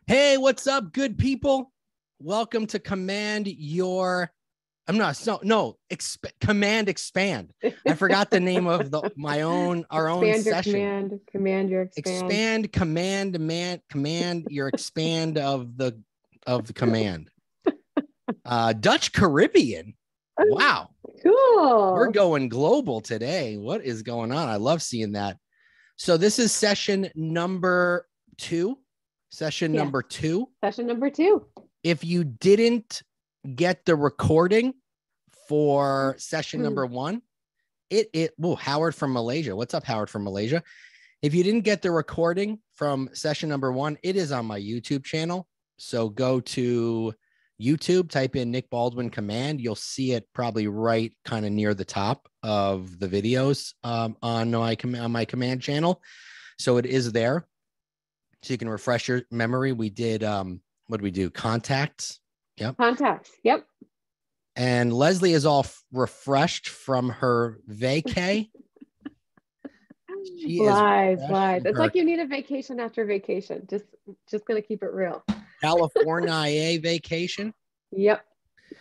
Hey, what's up, good people? Welcome to Command Your. I'm not no Command Expand. I forgot the name of our own Expand your session. command your expand. Command your expand of the command. Dutch Caribbean. Wow. Cool. We're going global today. What is going on? I love seeing that. So this is session number 2. Number 2. Session number 2. If you didn't get the recording for session number 1, Howard from Malaysia. What's up, Howard from Malaysia? If you didn't get the recording from session number 1, it is on my YouTube channel. So go to YouTube, type in Nick Baldwin Command. You'll see it probably right kind of near the top of the videos on my command channel. So it is there. So you can refresh your memory. We did, what did we do? Contacts. Yep. Contacts. Yep. And Leslie is all refreshed from her vacay. Lies. It's like you need a vacation after vacation. Just gonna keep it real. California vacation. Yep.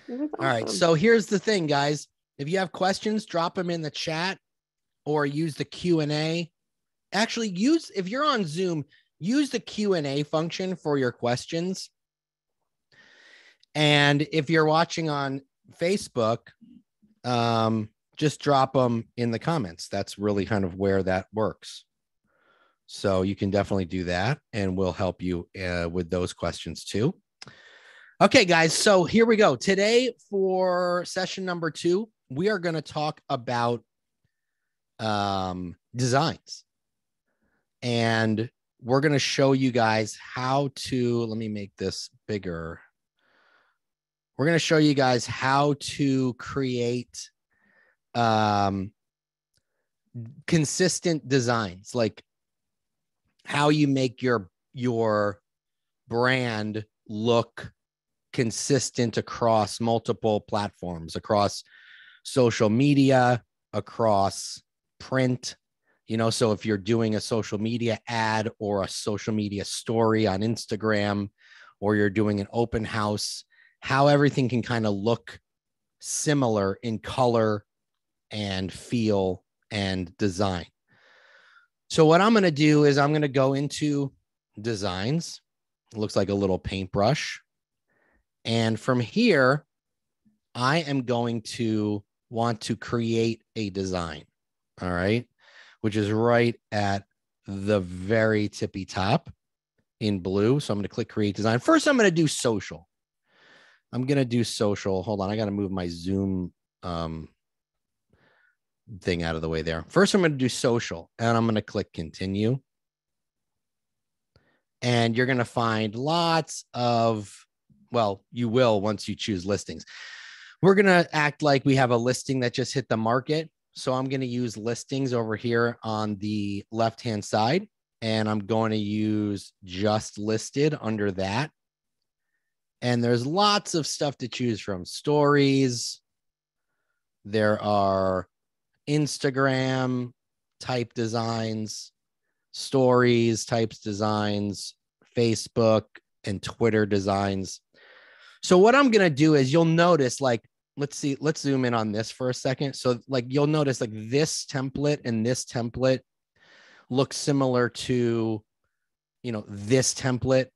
Awesome. All right. So here's the thing, guys. If you have questions, drop them in the chat or use the Q&A. Actually, if you're on Zoom, use the Q&A function for your questions. And if you're watching on Facebook, just drop them in the comments. That's really kind of where that works. So you can definitely do that, and we'll help you with those questions too. Okay, guys. So here we go. Today for session number 2, we are going to talk about designs. And we're going to show you guys how to, let me make this bigger. We're going to show you guys how to create consistent designs, like how you make your brand look consistent across multiple platforms, across social media, across print. So if you're doing a social media ad or a social media story on Instagram, or you're doing an open house, how everything can kind of look similar in color and feel and design. So what I'm going to do is I'm going to go into designs. It looks like a little paintbrush. And from here, I am going to want to create a design. All right. Which is right at the very tippy top in blue. So I'm going to click create design. First, I'm going to do social. Hold on. I got to move my Zoom thing out of the way there. First, I'm going to do social, and I'm going to click continue. And you're going to find lots of, you will once you choose listings. We're going to act like we have a listing that just hit the market. So I'm going to use listings over here on the left-hand side, and I'm going to use just listed under that. And there's lots of stuff to choose from. Stories. There are Instagram type designs, stories types designs, Facebook and Twitter designs. So what I'm going to do is you'll notice, like, let's zoom in on this for a second. So like you'll notice like this template and this template look similar to, this template.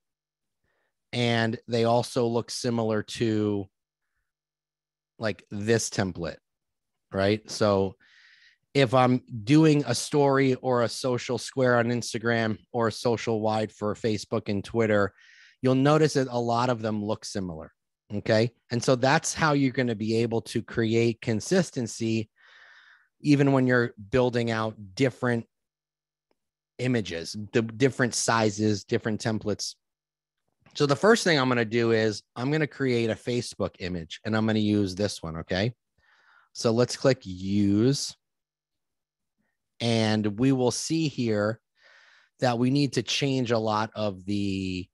And they also look similar to like this template, right? So if I'm doing a story or a social square on Instagram or a social wide for Facebook and Twitter, you'll notice that a lot of them look similar. Okay. And so that's how you're going to be able to create consistency, even when you're building out different images, the different sizes, different templates. So the first thing I'm going to do is I'm going to create a Facebook image, and I'm going to use this one. Okay. So let's click use. And we will see here that we need to change a lot of the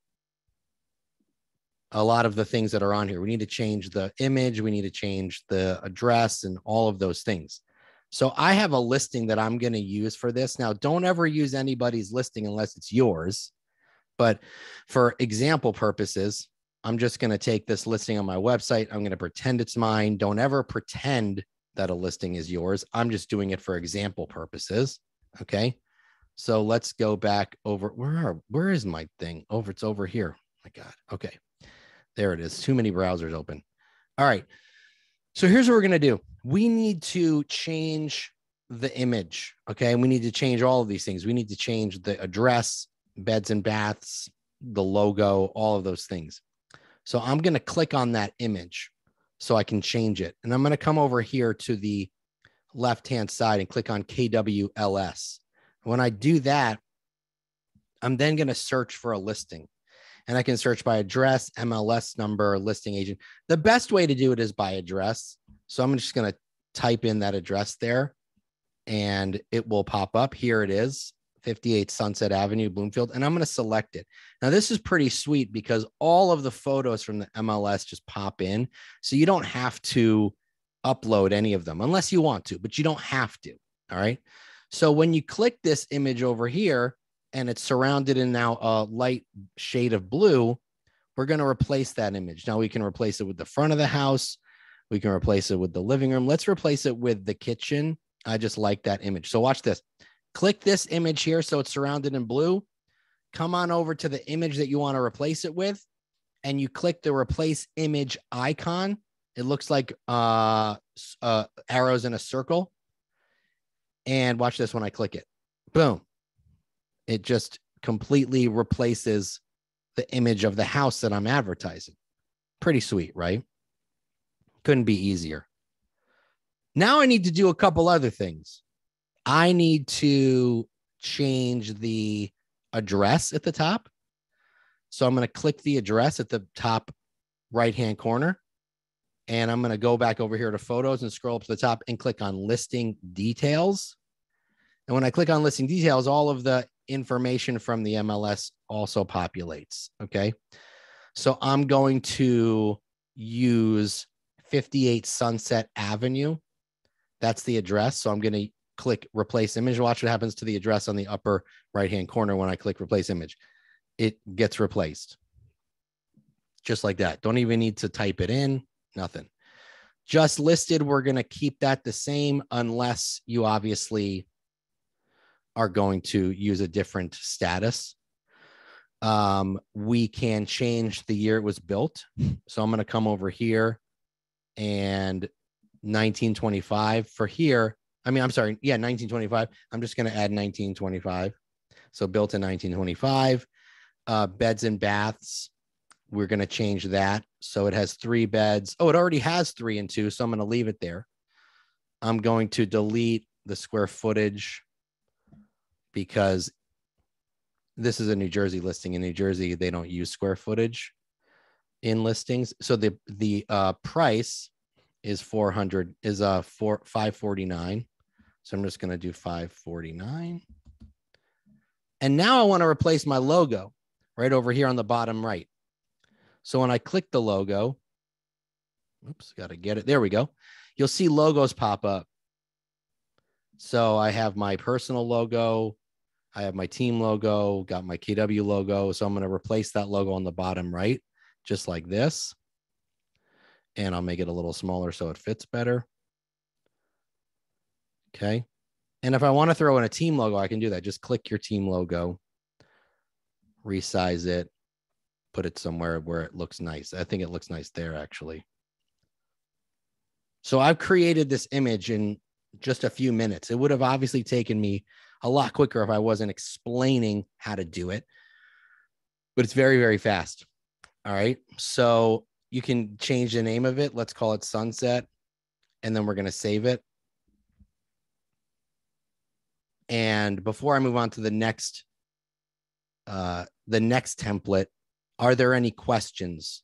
things that are on here. We need to change the image. We need to change the address and all of those things. So I have a listing that I'm going to use for this. Now, don't ever use anybody's listing unless it's yours. But for example purposes, I'm just going to take this listing on my website. I'm going to pretend it's mine. Don't ever pretend that a listing is yours. I'm just doing it for example purposes. Okay. So let's go back over. Where is my thing? It's over here. My God. Okay. There it is. Too many browsers open. All right. So here's what we're going to do. We need to change the image. Okay. And we need to change all of these things. We need to change the address, beds and baths, the logo, all of those things. So I'm going to click on that image so I can change it. And I'm going to come over here to the left-hand side and click on KWLS. When I do that, I'm then going to search for a listing. And I can search by address, MLS number, listing agent. The best way to do it is by address. So I'm just going to type in that address there and it will pop up. Here it is, 58 Sunset Avenue, Bloomfield. And I'm going to select it. Now, this is pretty sweet because all of the photos from the MLS just pop in. So you don't have to upload any of them unless you want to, but you don't have to. All right. So when you click this image over here and it's surrounded in now a light shade of blue, we're going to replace that image. Now we can replace it with the front of the house. We can replace it with the living room. Let's replace it with the kitchen. I just like that image. So watch this. Click this image here. So it's surrounded in blue. Come on over to the image that you want to replace it with. And you click the replace image icon. It looks like arrows in a circle. And watch this when I click it. Boom. It just completely replaces the image of the house that I'm advertising. Pretty sweet, right? Couldn't be easier. Now I need to do a couple other things. I need to change the address at the top. So I'm going to click the address at the top right-hand corner. And I'm going to go back over here to photos and scroll up to the top and click on listing details. And when I click on listing details, all of the information from the MLS also populates. Okay. So I'm going to use 58 Sunset Avenue. That's the address. So I'm going to click replace image. Watch what happens to the address on the upper right-hand corner when I click replace image. It gets replaced. Just like that. Don't even need to type it in. Nothing. Just listed. We're going to keep that the same unless you obviously are going to use a different status. We can change the year it was built. So I'm going to come over here and 1925 for here. I mean, I'm sorry. Yeah, 1925. I'm just going to add 1925. So built in 1925. Beds and baths. We're going to change that. So it has 3 beds. Oh, it already has 3 and 2. So I'm going to leave it there. I'm going to delete the square footage because this is a New Jersey listing. In New Jersey, they don't use square footage in listings. So the price is $549. So I'm just going to do $549. And now I want to replace my logo right over here on the bottom right. So when I click the logo, oops, got to get it. There we go. You'll see logos pop up. So I have my personal logo. I have my team logo, got my KW logo. So I'm going to replace that logo on the bottom right, just like this. And I'll make it a little smaller so it fits better. Okay. And if I want to throw in a team logo, I can do that. Just click your team logo, resize it, put it somewhere where it looks nice. I think it looks nice there, actually. So I've created this image in just a few minutes. It would have obviously taken me a lot quicker if I wasn't explaining how to do it, but it's very, very fast. All right. So you can change the name of it. Let's call it Sunset. And then we're going to save it. And before I move on to the next template, are there any questions,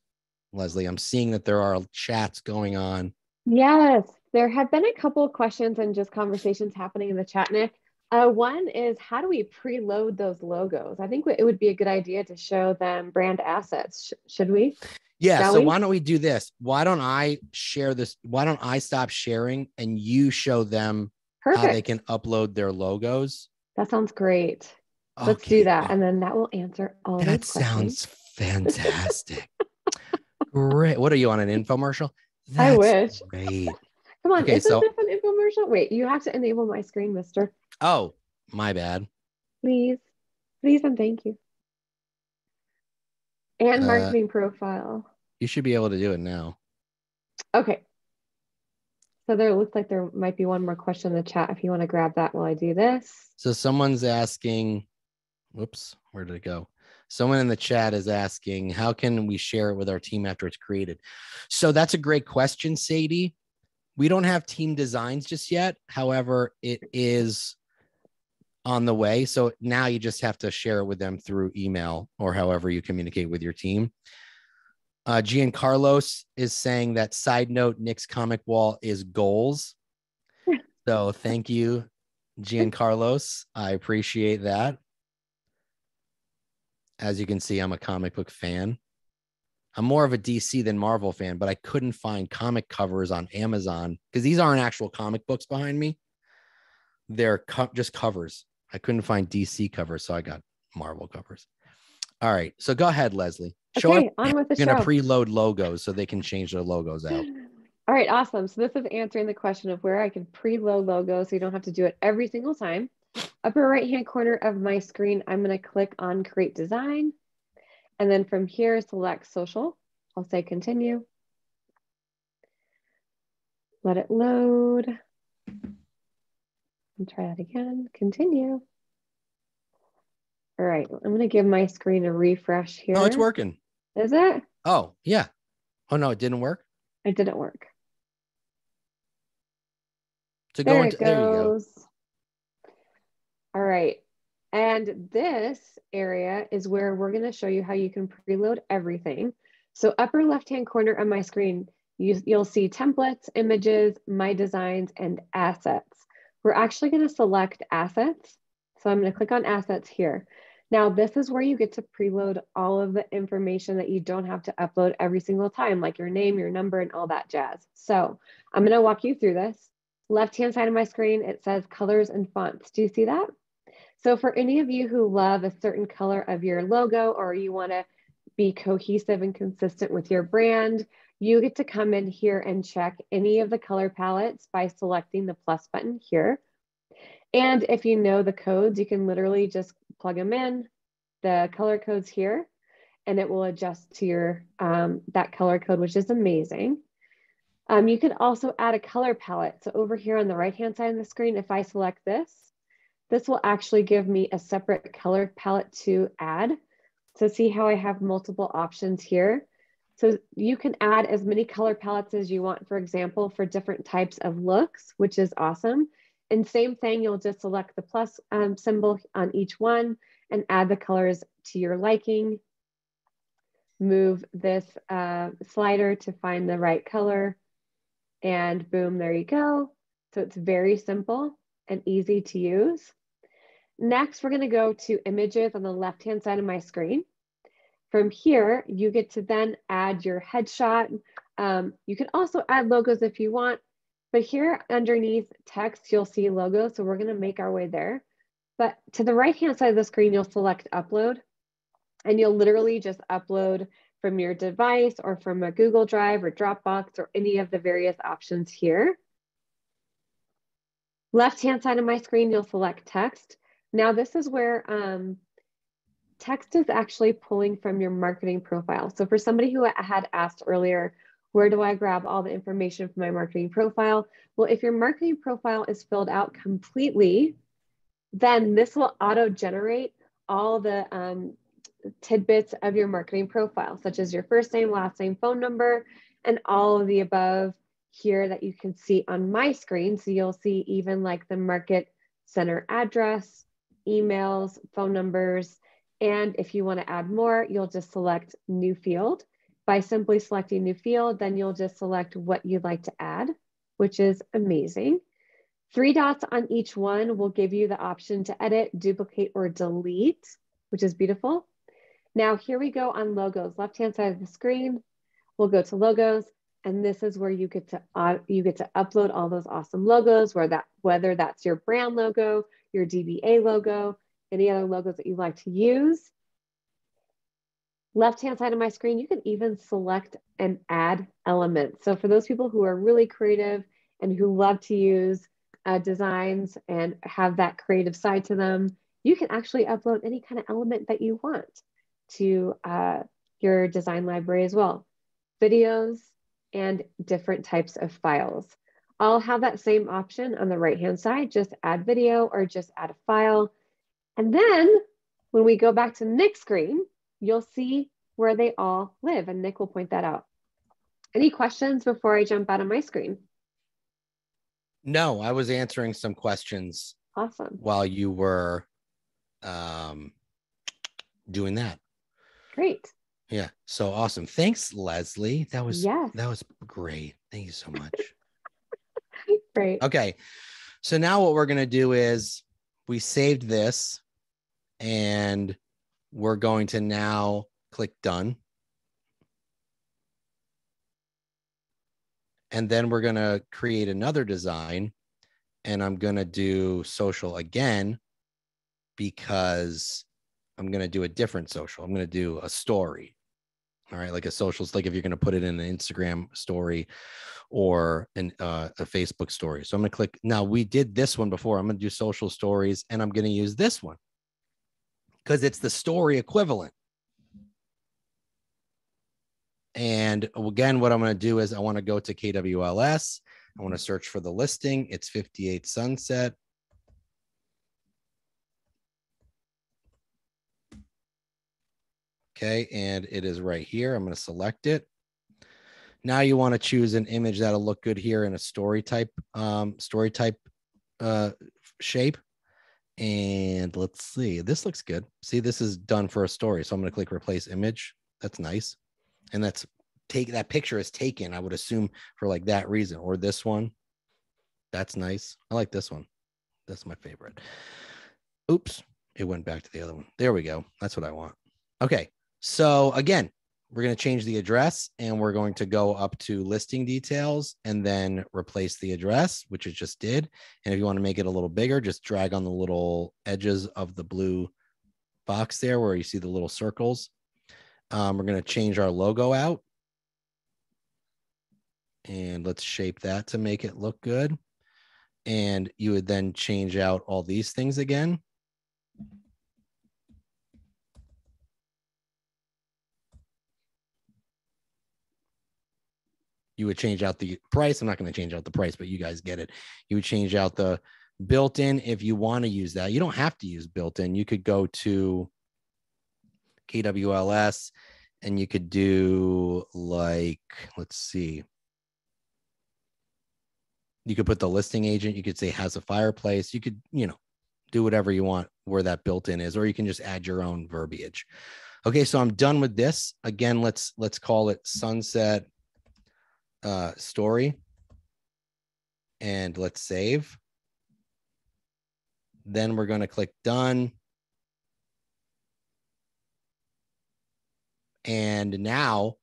Leslie? I'm seeing that there are chats going on. Yes, there have been a couple of questions and just conversations happening in the chat, Nick. One is, how do we preload those logos? I think it would be a good idea to show them brand assets. Should we? Yeah. So why don't we do this? Why don't I share this? Why don't I stop sharing and you show them how they can upload their logos? That sounds great. Let's do Okay. that. And then that will answer all That those questions. sounds fantastic. Great. What are you on an infomercial? I That's wish. great. Come on, Okay, isn't so this an infomercial? Wait, you have to enable my screen, mister. oh, my bad. Please. Please and thank you. And Uh, marketing profile. you should be able to do it now. Okay. So there looks like there might be one more question in the chat if you want to grab that while I do this. So someone's asking, whoops, where did it go? Someone in the chat is asking, how can we share it with our team after it's created? So that's a great question, Sadie. We don't have team designs just yet. However, it is on the way. So now you just have to share it with them through email or however you communicate with your team. Giancarlos is saying that side note, Nick's comic wall is goals. So thank you, Giancarlos. I appreciate that. As you can see, I'm a comic book fan. I'm more of a DC than Marvel fan, but I couldn't find comic covers on Amazon because these aren't actual comic books behind me. They're just covers. I couldn't find DC covers, so I got Marvel covers. All right, so go ahead, Leslie. Show okay, on with the show. Going to preload logos so they can change their logos out. All right, awesome. So this is answering the question of where I can preload logos so you don't have to do it every single time. Upper right-hand corner of my screen, I'm going to click on Create Design. And then from here, select Social. I'll say Continue. Let it load. And try that again. Continue. All right, I'm going to give my screen a refresh here. Oh, it's working. Is it? Oh, yeah. Oh, no, it didn't work? It didn't work. So there you go. All right. And this area is where we're going to show you how you can preload everything. So upper left-hand corner of my screen, you'll see templates, images, my designs, and assets. We're actually going to select assets. So I'm going to click on assets here. Now, this is where you get to preload all of the information that you don't have to upload every single time, like your name, your number, and all that jazz. So I'm going to walk you through this. Left-hand side of my screen, it says colors and fonts. Do you see that? So for any of you who love a certain color of your logo, or you want to be cohesive and consistent with your brand, you get to come in here and check any of the color palettes by selecting the plus button here. And if you know the codes, you can literally just plug them in, the color codes here, and it will adjust to your that color code, which is amazing. You can also add a color palette. So over here on the right-hand side of the screen, if I select this, this will actually give me a separate color palette to add. So see how I have multiple options here. So you can add as many color palettes as you want, for example, for different types of looks, which is awesome. And same thing, you'll just select the plus symbol on each one and add the colors to your liking. Move this slider to find the right color. And boom, there you go. So it's very simple and easy to use. Next, we're going to go to images on the left-hand side of my screen. From here, you get to then add your headshot. You can also add logos if you want, but here underneath text, you'll see logos. So we're going to make our way there. But to the right-hand side of the screen, you'll select upload, and you'll literally just upload from your device or from a Google Drive or Dropbox or any of the various options here. Left-hand side of my screen, you'll select text. Now this is where text is actually pulling from your marketing profile. So for somebody who had asked earlier, where do I grab all the information from my marketing profile? Well, if your marketing profile is filled out completely, then this will auto-generate all the tidbits of your marketing profile, such as your first name, last name, phone number, and all of the above here that you can see on my screen. So you'll see even like the market center address, emails, phone numbers, and if you want to add more, you'll just select new field. By simply selecting new field, then you'll just select what you'd like to add, which is amazing. 3 dots on each one will give you the option to edit, duplicate, or delete, which is beautiful. Now here we go on logos, left-hand side of the screen. We'll go to logos, and this is where you get to upload all those awesome logos, whether that's your brand logo, your DBA logo, any other logos that you like to use. Left-hand side of my screen, you can even select and add elements. So for those people who are really creative and who love to use designs and have that creative side to them, you can actually upload any kind of element that you want to your design library as well. Videos and different types of files. I'll have that same option on the right-hand side, just add video or just add a file. And then when we go back to Nick's screen, you'll see where they all live, and Nick will point that out. Any questions before I jump out of my screen? No, I was answering some questions. Awesome. While you were doing that. Great. Yeah. So awesome. Thanks, Leslie. That was great. Thank you so much. Great. Okay. So now what we're going to do is we saved this and we're going to now click done. And then we're going to create another design, and I'm going to do social again because I'm going to do a different social. I'm going to do a story. All right. Like a social, it's like if you're going to put it in an Instagram story or a Facebook story. So I'm going to click. Now we did this one before. I'm going to do social stories, and I'm going to use this one because it's the story equivalent. And again, what I'm going to do is I want to go to KWLS. I want to search for the listing. It's 58 Sunset. Okay, and it is right here. I'm going to select it. Now you want to choose an image that'll look good here in a story type shape. And let's see, this looks good. See, this is done for a story. So I'm going to click replace image. That's nice. And that picture is taken, I would assume, for like that reason. Or this one. That's nice. I like this one. That's my favorite. Oops, it went back to the other one. There we go. That's what I want. Okay. So again, we're going to change the address, and we're going to go up to listing details and then replace the address, which it just did. And if you want to make it a little bigger, just drag on the little edges of the blue box there where you see the little circles. We're going to change our logo out, and let's shape that to make it look good. And you would then change out all these things again. You would change out the price. I'm not going to change out the price, but you guys get it. You would change out the built-in if you want to use that. You don't have to use built-in. You could go to KWLS and you could do like, let's see. You could put the listing agent. You could say has a fireplace. You could, do whatever you want where that built-in is, or you can just add your own verbiage. Okay, so I'm done with this. Again, let's call it Sunset Story, and let's save. Then we're going to click done. And now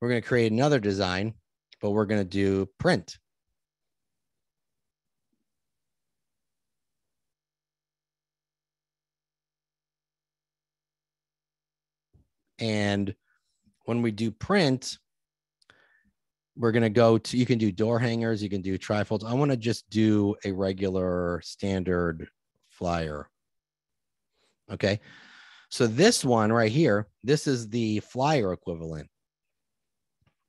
we're going to create another design, but we're going to do print. And when we do print, we're going to go to, you can do door hangers, you can do trifolds. I want to just do a regular standard flyer. Okay. So this one right here, this is the flyer equivalent.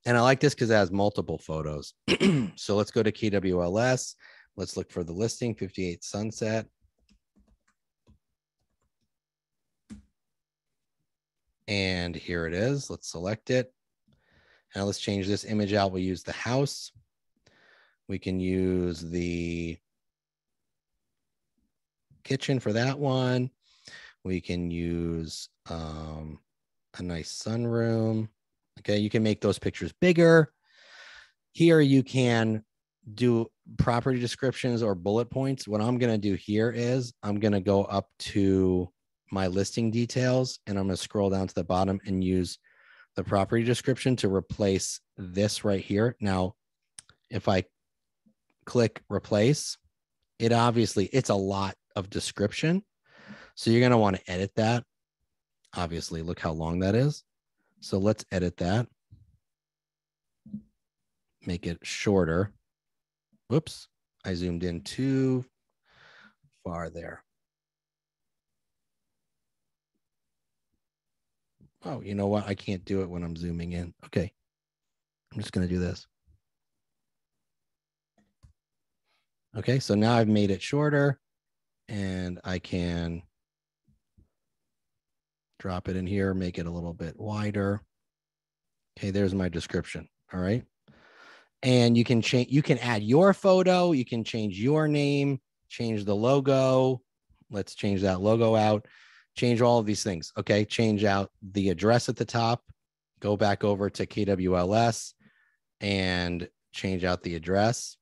And I like this because it has multiple photos. So let's go to KWLS. Let's look for the listing, 58 Sunset. And here it is. Let's select it. Now let's change this image out. We'll use the house. We can use the kitchen for that one. We can use a nice sunroom. Okay, you can make those pictures bigger. Here you can do property descriptions or bullet points. What I'm going to do here is I'm going to go up to my listing details, and I'm going to scroll down to the bottom and use the property description to replace this right here. Now, if I click replace, it's a lot of description. So you're going to want to edit that. Obviously, look how long that is. So let's edit that. Make it shorter. Whoops, I zoomed in too far there. Oh, you know what? I can't do it when I'm zooming in. Okay. I'm just going to do this. Okay, so now I've made it shorter and I can drop it in here, make it a little bit wider. Okay, there's my description. All right. And you can change, you can add your photo, you can change your name, change the logo. Let's change that logo out, change all of these things. Okay, change out the address at the top, go back over to KWLS and change out the address.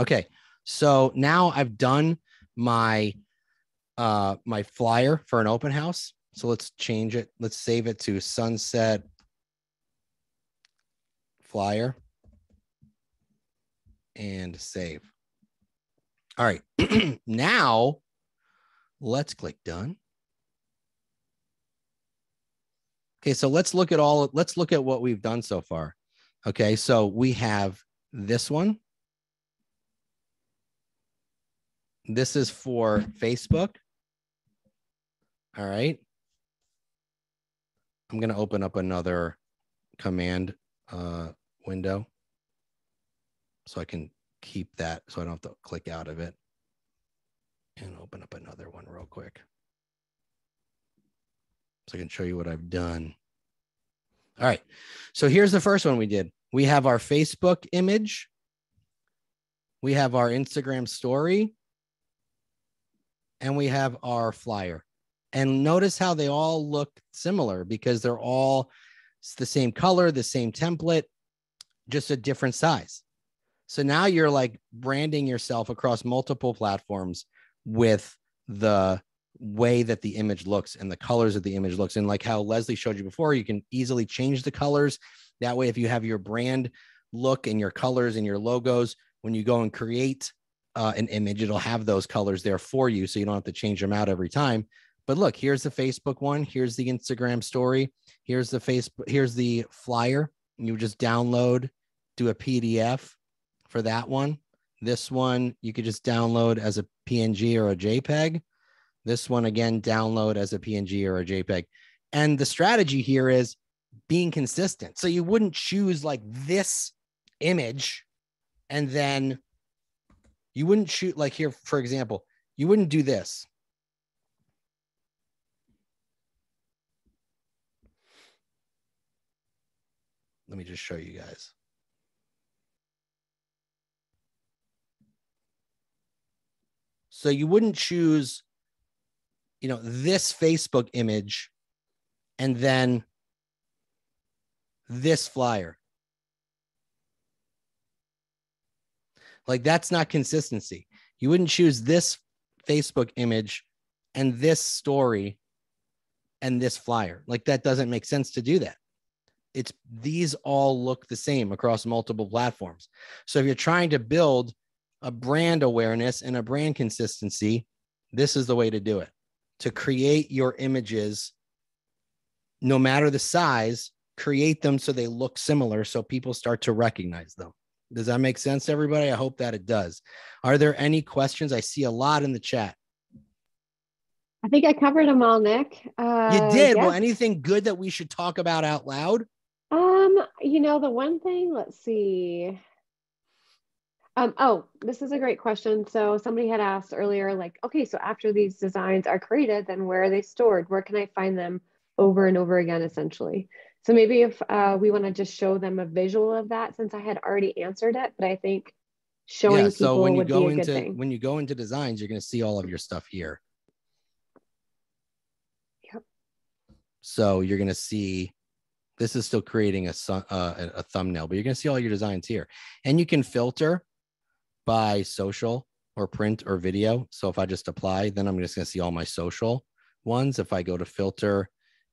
Okay, so now I've done my my flyer for an open house. So let's change it. Let's save it to Sunset Flyer and save. All right, now let's click done. Okay, so let's look at what we've done so far. Okay, so we have this one. This is for Facebook. All right. I'm going to open up another command window so I can keep that so I don't have to click out of it, and open up another one real quick so I can show you what I've done. All right. So here's the first one we did. We have our Facebook image. We have our Instagram story. And we have our flyer. And notice how they all look similar because they're all the same color, the same template, just a different size. So now you're like branding yourself across multiple platforms with the way that the image looks and the colors of the image looks. And like how Leslie showed you before, you can easily change the colors. That way, if you have your brand look and your colors and your logos, when you go and create an image, it'll have those colors there for you, so you don't have to change them out every time. But look, here's the Facebook one, here's the Instagram story, here's the Facebook, here's the flyer. You just download, do a PDF for that one. This one you could just download as a PNG or a JPEG. This one again, download as a PNG or a JPEG. And the strategy here is being consistent. So you wouldn't choose like this image and then you wouldn't shoot like here, for example, you wouldn't do this. Let me just show you guys. So you wouldn't choose, you know, this Facebook image and then this flyer. Like that's not consistency. You wouldn't choose this Facebook image and this story and this flyer. Like that doesn't make sense to do that. It's these all look the same across multiple platforms. So if you're trying to build a brand awareness and a brand consistency, this is the way to do it. To create your images, no matter the size, create them so they look similar so people start to recognize them. Does that make sense, everybody? I hope that it does. Are there any questions? I see a lot in the chat. I think I covered them all, Nick. You did? Yeah. Well, anything good that we should talk about out loud? You know, the one thing, let's see. Oh, this is a great question. So somebody had asked earlier, like, okay, so after these designs are created, then where are they stored? Where can I find them over and over again, essentially? So maybe if we want to just show them a visual of that, since I had already answered it, but I think showing people would be a good thing. When you go into designs, you're going to see all of your stuff here. Yep. So you're going to see, this is still creating a thumbnail, but you're going to see all your designs here. And you can filter by social or print or video. So if I just apply, then I'm just going to see all my social ones. If I go to filter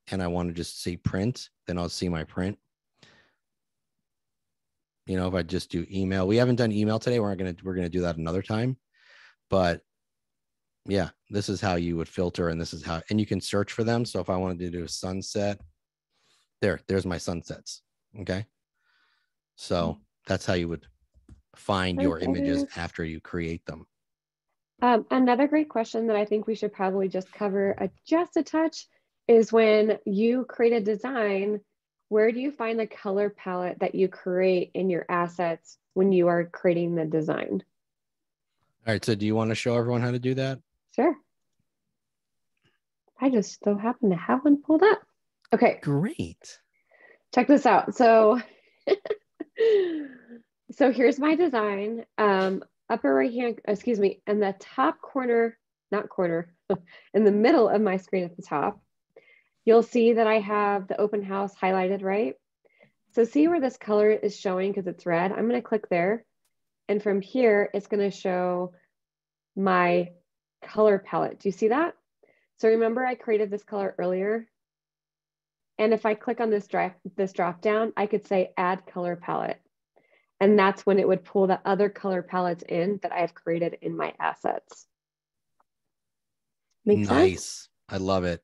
and I want to just see print, then I'll see my print. You know, if I just do email, we haven't done email today. We're gonna do that another time. But yeah, this is how you would filter, and this is how, and you can search for them. So if I wanted to do a sunset, there's my sunsets. Okay. So that's how you would find your images after you create them. Another great question that I think we should probably just cover just a touch is when you create a design, where do you find the color palette that you create in your assets when you are creating the design? All right. So do you want to show everyone how to do that? Sure. I just so happen to have one pulled up. Okay. Great. Check this out. So, so here's my design. Upper right hand, excuse me, in the top corner, not corner, in the middle of my screen at the top, you'll see that I have the open house highlighted, right? So see where this color is showing because it's red. I'm going to click there. And from here, it's going to show my color palette. Do you see that? So remember I created this color earlier. And if I click on this drop down, I could say add color palette. And that's when it would pull the other color palettes in that I have created in my assets. Make sense? I love it.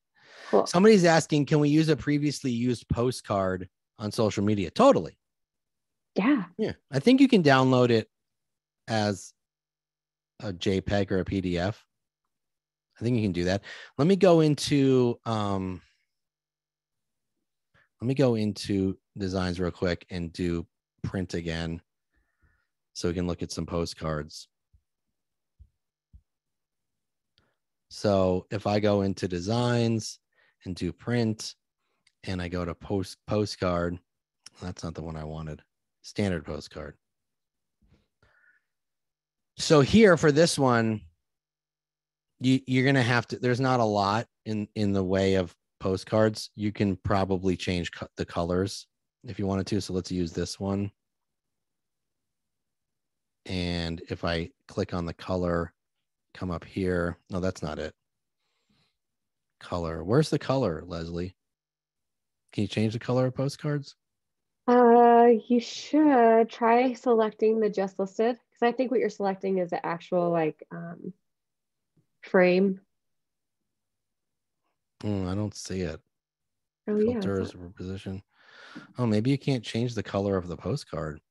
Cool. Somebody's asking, can we use a previously used postcard on social media? Totally. Yeah. Yeah. I think you can download it as a JPEG or a PDF. I think you can do that. Let me go into designs real quick and do print again so we can look at some postcards. So if I go into designs and do print and I go to postcard, that's not the one I wanted. Standard postcard. So here for this one, you're going to have to, there's not a lot in the way of postcards. You can probably change the colors if you wanted to. So let's use this one. And if I click on the color, come up here. No, that's not it. Color. Where's the color, Leslie? Can you change the color of postcards? You should try selecting the just listed because I think what you're selecting is the actual like frame. I don't see it. Oh Filters, yeah. position. Oh, maybe you can't change the color of the postcard.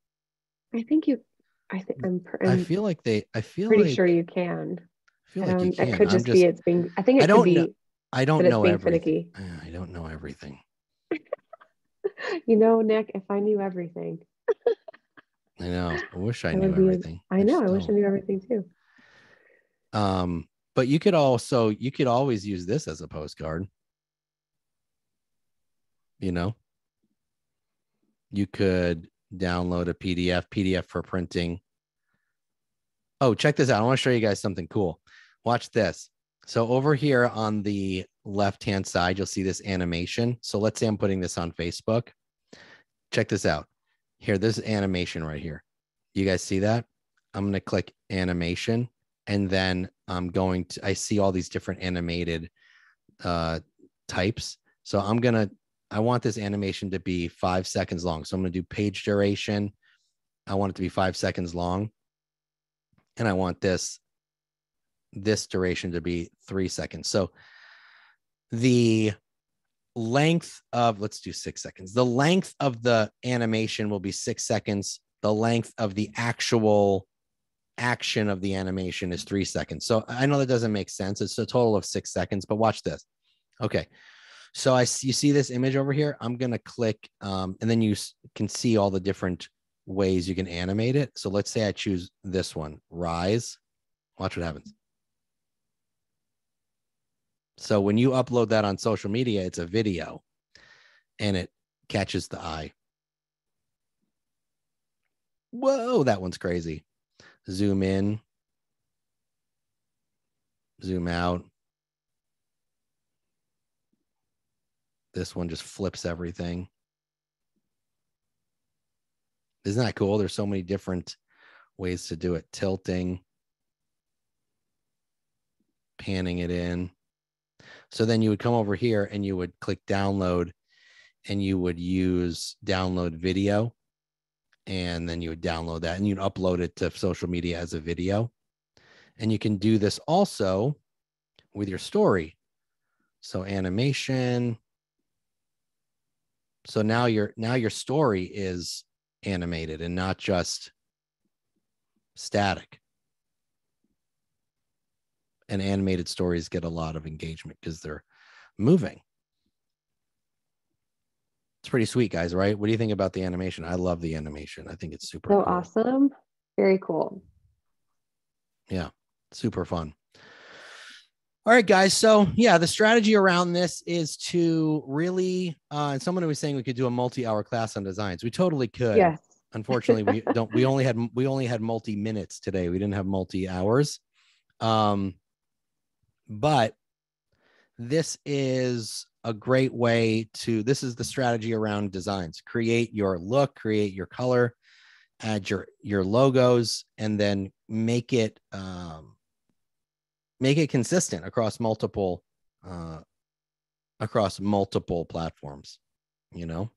I think you. I'm I feel like pretty sure you can. I feel like you can. It could just be it's being. I think it could be. I don't know everything. Finicky. I don't know everything. You know, Nick, if I knew everything. I know. I wish I knew everything. I know. I wish I knew everything too. But you could always use this as a postcard. You know, you could download a PDF for printing. Oh, check this out. I want to show you guys something cool. Watch this. So over here on the left-hand side, you'll see this animation. So let's say I'm putting this on Facebook. Check this out. Here, this animation right here. You guys see that? I'm going to click animation, and then I see all these different animated types. So I want this animation to be 5 seconds long. So I'm going to do page duration. I want it to be 5 seconds long. And I want this duration to be 3 seconds. So the length of, let's do 6 seconds. The length of the animation will be 6 seconds. The length of the actual action of the animation is 3 seconds. So I know that doesn't make sense. It's a total of 6 seconds, but watch this. Okay. So you see this image over here. I'm going to click, and then you can see all the different ways you can animate it. So let's say I choose this one, Rise. Watch what happens. So when you upload that on social media, it's a video and it catches the eye. Whoa, that one's crazy. Zoom in, zoom out. This one just flips everything. Isn't that cool? There's so many different ways to do it. Tilting, panning it in. So then you would come over here and you would click download and you would use download video. and then you would download that and you'd upload it to social media as a video. And you can do this also with your story. So animation. So now your story is animated and not just static. And animated stories get a lot of engagement because they're moving. It's pretty sweet, guys, right? What do you think about the animation? I love the animation. I think it's super So cool. awesome. Very cool. Yeah, super fun. All right, guys. So yeah, the strategy around this is to really, and someone was saying we could do a multi-hour class on designs. We totally could. Yes. Unfortunately, we don't. We only had multi-minutes today. We didn't have multi-hours. But this is a great way to. This is the strategy around designs. Create your look, create your color, add your logos, and then make it consistent across multiple platforms, you know?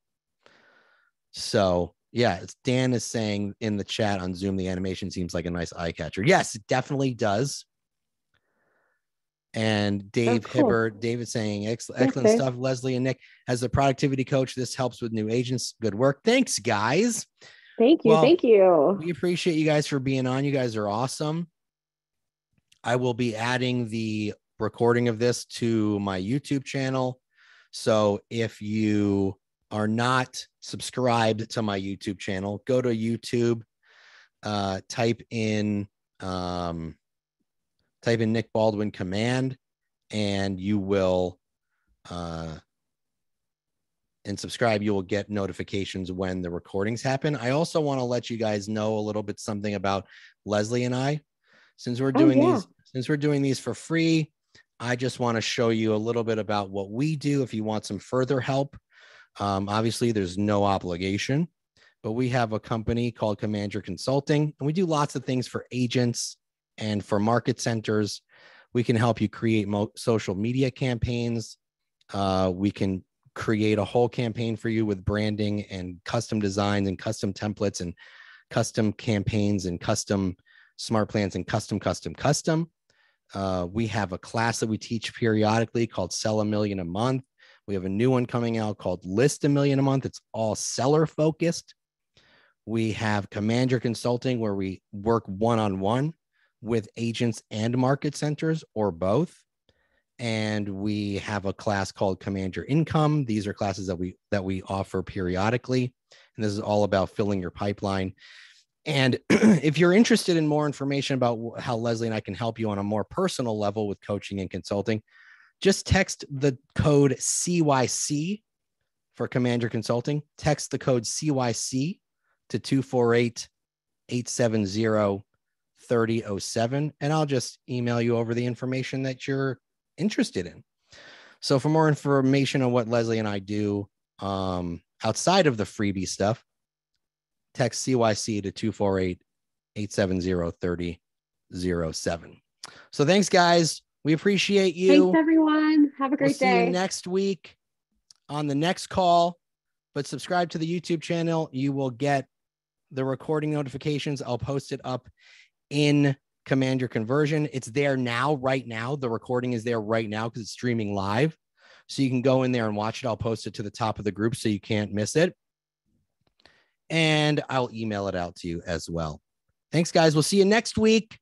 So yeah, Dan is saying in the chat on Zoom, the animation seems like a nice eye catcher. Yes, it definitely does. And Dave Hibbert, David saying, excellent stuff. Leslie and Nick, as a productivity coach, this helps with new agents. Good work. Thanks, guys. Thank you. Thank you. We appreciate you guys for being on. You guys are awesome. I will be adding the recording of this to my YouTube channel. So if you are not subscribed to my YouTube channel, go to YouTube, type in Nick Baldwin Command, and you will and subscribe. You will get notifications when the recordings happen. I also want to let you guys know a little bit something about Leslie and I. Since we're doing these for free, I just want to show you a little bit about what we do. If you want some further help, obviously there's no obligation, but we have a company called Command Your Consulting, and we do lots of things for agents and for market centers. We can help you create social media campaigns. We can create a whole campaign for you with branding and custom designs and custom templates and custom campaigns and custom smart plans and custom. We have a class that we teach periodically called Sell $1 Million a Month. We have a new one coming out called List $1 Million a Month. It's all seller focused. We have Command Your Consulting, where we work one-on-one with agents and market centers or both. And we have a class called Command Your Income. These are classes that we offer periodically. And this is all about filling your pipeline. And if you're interested in more information about how Leslie and I can help you on a more personal level with coaching and consulting, just text the code CYC for Command Your Consulting. Text the code CYC to 248-870-3007, and I'll just email you over the information that you're interested in. So for more information on what Leslie and I do outside of the freebie stuff, text CYC to 248-870-3007. So thanks, guys. We appreciate you. Thanks, everyone. Have a great day. See you next week on the next call. But subscribe to the YouTube channel. You will get the recording notifications. I'll post it up in Command Your Conversion. It's there now, right now. The recording is there right now because it's streaming live. So you can go in there and watch it. I'll post it to the top of the group so you can't miss it. And I'll email it out to you as well. Thanks, guys. We'll see you next week.